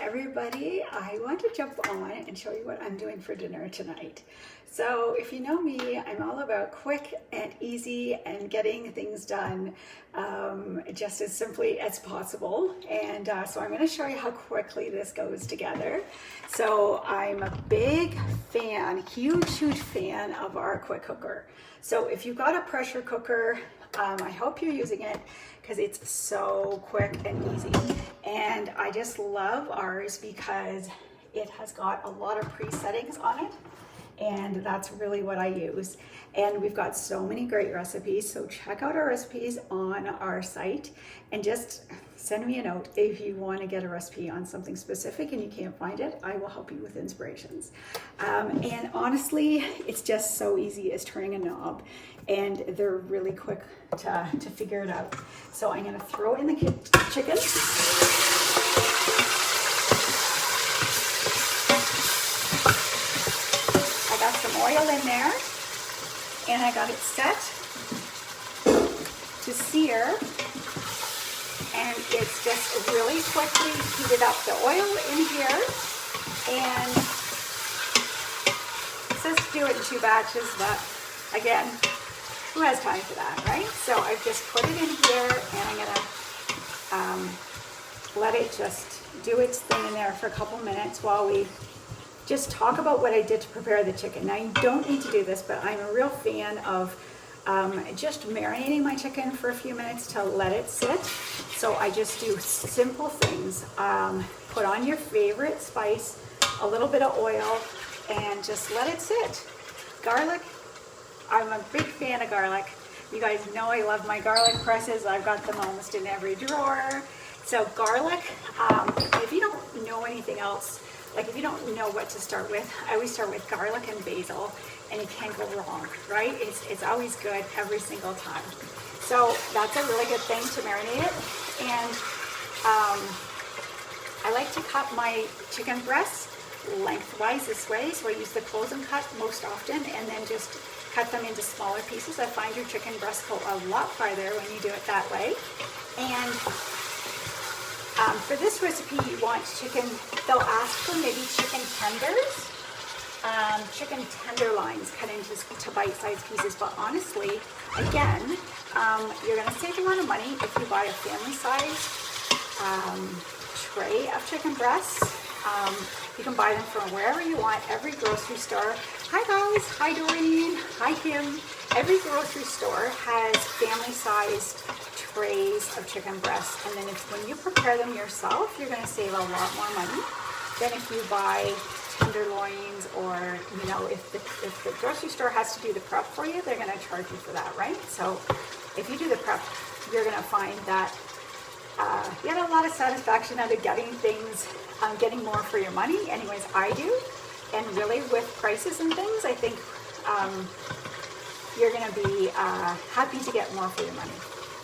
everybody. I want to jump on and show you what I'm doing for dinner tonight. So if you know me, I'm all about quick and easy and getting things done just as simply as possible. And so I'm going to show you how quickly this goes together. So I'm a big fan, huge fan of our quick cooker. So if you've got a pressure cooker, I hope you're using it because it's so quick and easy. And I just love ours because it has got a lot of pre-settings on it. And that's really what I use. And we've got so many great recipes. So check out our recipes on our site and just send me a note if you want to get a recipe on something specific and you can't find it. I will help you with inspirations. And honestly, it's just so easy as turning a knob, and they're really quick to figure it out. So I'm going to throw in the chicken. Oil in there, and I got it set to sear, and it's just really quickly heated up the oil in here, and it says to do it in 2 batches, but again, who has time for that, right? So I've just put it in here, and I'm gonna let it just do its thing in there for a couple minutes while we just talk about what I did to prepare the chicken. Now you don't need to do this, but I'm a real fan of just marinating my chicken for a few minutes to let it sit. So I just do simple things. Put on your favorite spice, a little bit of oil, and just let it sit. Garlic, I'm a big fan of garlic. You guys know I love my garlic presses. I've got them almost in every drawer. So garlic, if you don't know anything else, like if you don't know what to start with, I always start with garlic and basil, and you can't go wrong, right? It's always good every single time. So that's a really good thing to marinate it. And I like to cut my chicken breasts lengthwise this way. So I use the close and cut most often, and then just cut them into smaller pieces. I find your chicken breasts go a lot farther when you do it that way. And for this recipe, you want chicken, they'll ask for maybe chicken tenders, chicken tenderloins cut into bite-sized pieces. But honestly, again, you're going to save a lot of money if you buy a family-sized tray of chicken breasts. You can buy them from wherever you want, every grocery store. Hi guys, hi Doreen, hi Kim. Every grocery store has family-sized trays of chicken breasts, and then when you prepare them yourself, you're going to save a lot more money than if you buy tenderloins, or if the grocery store has to do the prep for you, they're going to charge you for that, right? So if you do the prep, you're going to find that you get a lot of satisfaction out of getting things, getting more for your money. Anyways, I do, and really with prices and things, I think you're going to be happy to get more for your money.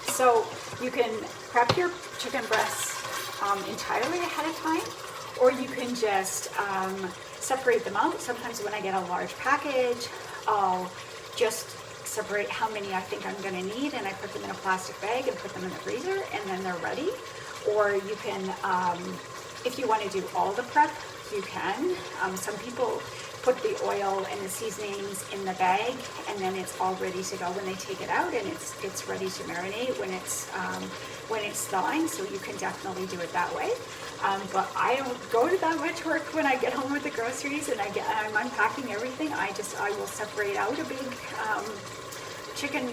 So you can prep your chicken breasts entirely ahead of time, or you can just separate them out. Sometimes when I get a large package, I'll just separate how many I think I'm going to need, and I put them in a plastic bag and put them in the freezer, and then they're ready. Or you can, if you want to do all the prep, you can. Some people put the oil and the seasonings in the bag, and then it's all ready to go when they take it out, and it's ready to marinate when it's thawing. So you can definitely do it that way. But I don't go to that much work when I get home with the groceries and I'm unpacking everything. I will separate out a big chicken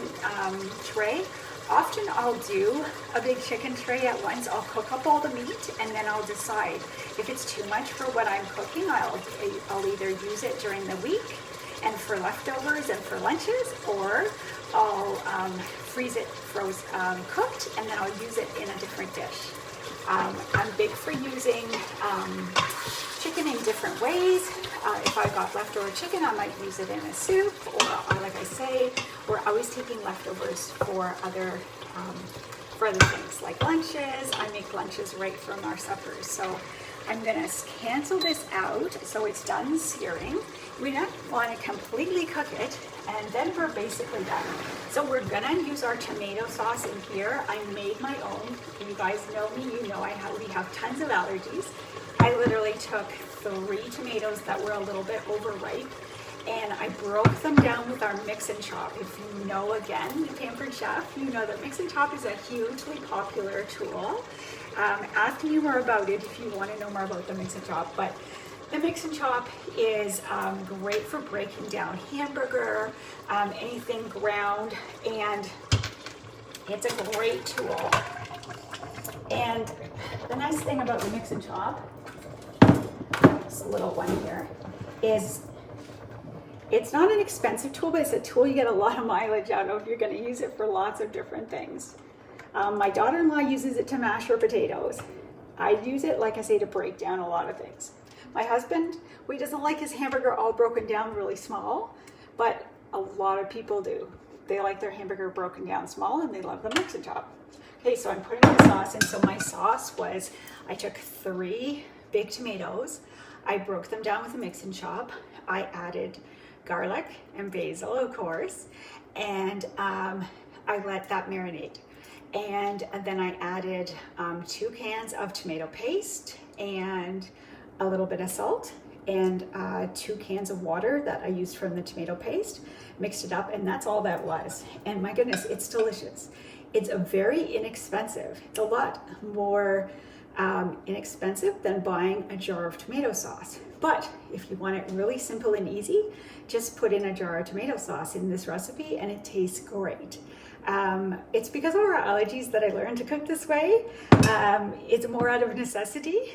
tray. Often I'll do a big chicken tray at once. I'll cook up all the meat, and then I'll decide if it's too much for what I'm cooking. I'll either use it during the week and for leftovers and for lunches, or I'll freeze it cooked, and then I'll use it in a different dish. I'm big for using chicken in different ways. If I've got leftover chicken, I might use it in a soup, or like I say, we're always taking leftovers for other things like lunches. I make lunches right from our suppers. So I'm gonna cancel this out so it's done searing. We don't want to completely cook it, and then we're basically done. So we're gonna use our tomato sauce in here. I made my own. You guys know me, you know we have tons of allergies. I literally took 3 tomatoes that were a little bit overripe, and I broke them down with our mix and chop. If you know, again, Pampered Chef, you know that mix and chop is a hugely popular tool. Ask me more about it if you want to know more about the mix and chop. But the mix and chop is great for breaking down hamburger, anything ground, and it's a great tool. And the nice thing about the mix and chop, this little one here, is it's not an expensive tool, but it's a tool you get a lot of mileage out of. You're going to use it for lots of different things. My daughter-in-law uses it to mash her potatoes. I use it, like I say, to break down a lot of things. My husband, he doesn't like his hamburger all broken down really small, but a lot of people do. They like their hamburger broken down small, and they love the mix and chop. Okay, so I'm putting the sauce in. So my sauce was, I took 3 big tomatoes. I broke them down with a mix and chop. I added garlic and basil, of course, and I let that marinate. And then I added 2 cans of tomato paste and a little bit of salt, and 2 cans of water that I used from the tomato paste, mixed it up, and that's all that was. And my goodness, it's delicious. It's a very inexpensive. It's a lot more inexpensive than buying a jar of tomato sauce. But if you want it really simple and easy, just put in a jar of tomato sauce in this recipe and it tastes great. It's because of our allergies that I learned to cook this way. It's more out of necessity,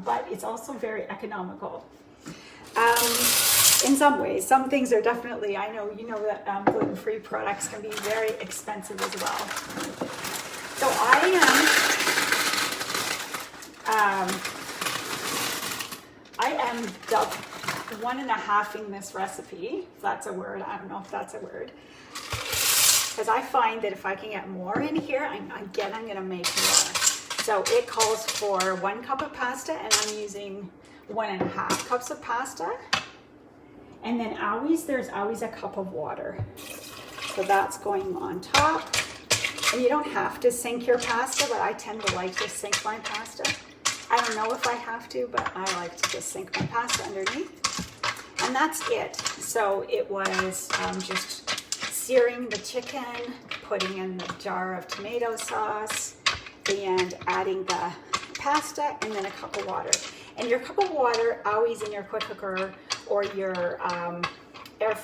but it's also very economical. In some ways, some things are definitely, I know, you know that gluten-free products can be very expensive as well. So I am 1.5ing this recipe, if that's a word. I don't know if that's a word. Because I find that if I can get more in here, I'm going to make more. So it calls for 1 cup of pasta, and I'm using 1.5 cups of pasta. And then there's always a cup of water. So that's going on top. And you don't have to sink your pasta, but I tend to like to sink my pasta. I don't know if I have to, but I like to just sink my pasta underneath. And that's it. So it was just searing the chicken, putting in the jar of tomato sauce, and adding the pasta, and then a cup of water. And your cup of water, always in your quick cooker or your your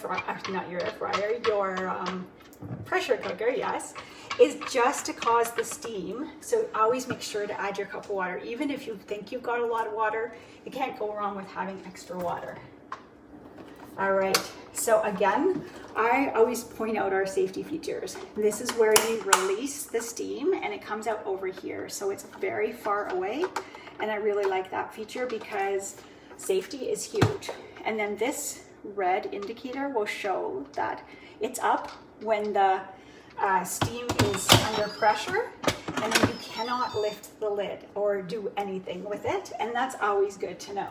pressure cooker, yes, is just to cause the steam. So always make sure to add your cup of water. Even if you think you've got a lot of water, you can't go wrong with having extra water. All right, so again, I always point out our safety features. This is where you release the steam and it comes out over here. So it's very far away. And I really like that feature because safety is huge. And then this red indicator will show that it's up when the steam is under pressure, and then you cannot lift the lid or do anything with it, and that's always good to know.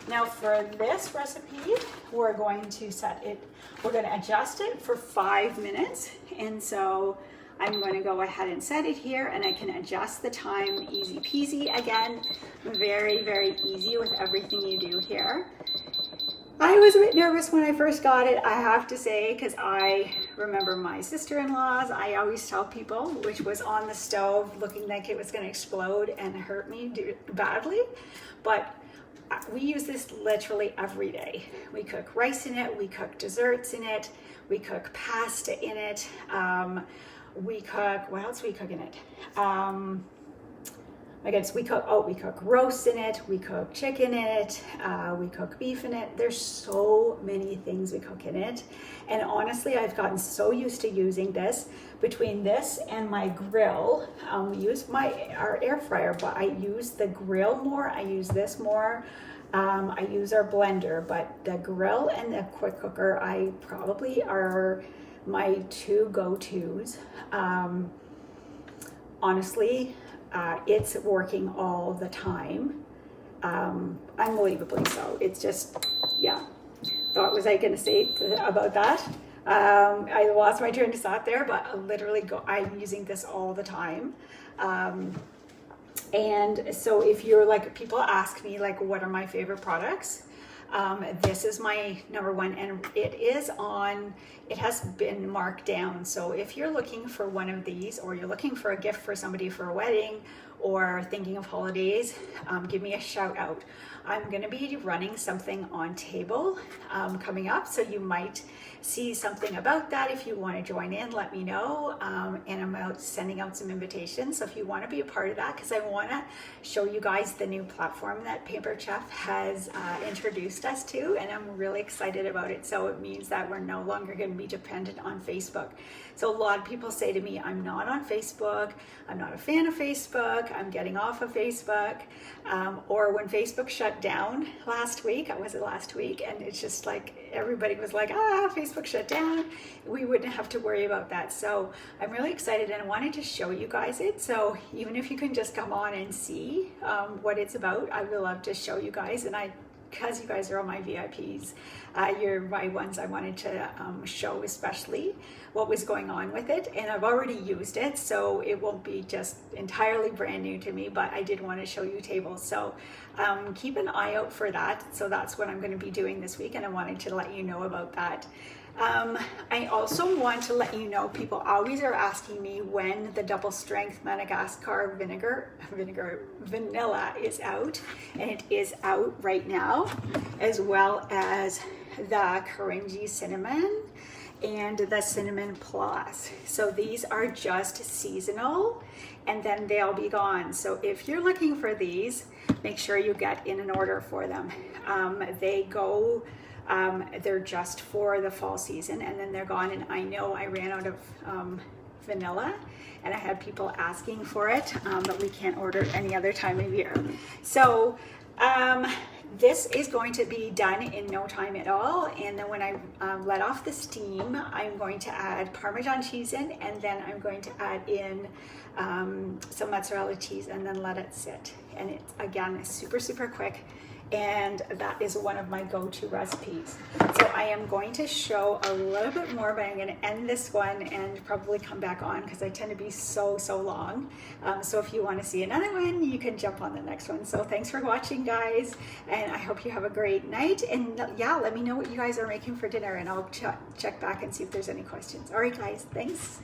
Now for this recipe, we're going to adjust it for 5 minutes, and so I'm going to go ahead and set it here, and I can adjust the time easy peasy. Again, very, very easy with everything you do here. I was a bit nervous when I first got it, I have to say, because I remember my sister-in-law's. I always tell people, which was on the stove looking like it was going to explode and hurt me badly. But we use this literally every day. We cook rice in it, we cook desserts in it, we cook pasta in it, we cook, what else do we cook in it? I guess we cook roast in it, we cook chicken in it, we cook beef in it. There's so many things we cook in it. And honestly, I've gotten so used to using this. Between this and my grill, we use our air fryer, but I use the grill more. I use this more. I use our blender, but the grill and the quick cooker, I probably are my 2 go-tos. Honestly, it's working all the time, unbelievably so. It's just, yeah. What was I going to say about that? I lost my train of thought there, but literally I'm using this all the time. And so if you're like, people ask me like, what are my favorite products? This is my number one, and it has been marked down. So if you're looking for one of these, or you're looking for a gift for somebody for a wedding, or thinking of holidays, give me a shout out. I'm going to be running something on table coming up, so you might see something about that. If you want to join in, let me know, and I'm out sending out some invitations. So if you want to be a part of that, because I want to show you guys the new platform that Paper Chef has introduced us to, and I'm really excited about it. So it means that we're no longer going to be dependent on Facebook. So a lot of people say to me, I'm not on Facebook, I'm not a fan of Facebook, I'm getting off of Facebook, or when Facebook shut down last week, and it's just like everybody was like, Facebook shut down, we wouldn't have to worry about that. So I'm really excited, and I wanted to show you guys it. So even if you can just come on and see what it's about, I would love to show you guys. And because you guys are all my VIPs, you're my ones I wanted to show especially what was going on with it. And I've already used it, so it won't be just entirely brand new to me, but I did want to show you tables. So keep an eye out for that. So that's what I'm going to be doing this week, and I wanted to let you know about that. I also want to let you know, people always are asking me when the double strength Madagascar vanilla is out, and it is out right now, as well as the Karinji cinnamon and the cinnamon plus. So these are just seasonal, and then they'll be gone. So if you're looking for these, make sure you get in an order for them. They're just for the fall season, and then they're gone. And I know I ran out of vanilla, and I had people asking for it, but we can't order any other time of year. So this is going to be done in no time at all. And then when I let off the steam, I'm going to add Parmesan cheese in, and then I'm going to add in some mozzarella cheese, and then let it sit. And it's, again, super, super quick. And that is one of my go-to recipes. So I am going to show a little bit more, but I'm going to end this one and probably come back on, because I tend to be so long. So if you want to see another one, you can jump on the next one. So thanks for watching, guys, and I hope you have a great night. And yeah, let me know what you guys are making for dinner, and I'll check back and see if there's any questions. All right, guys, thanks.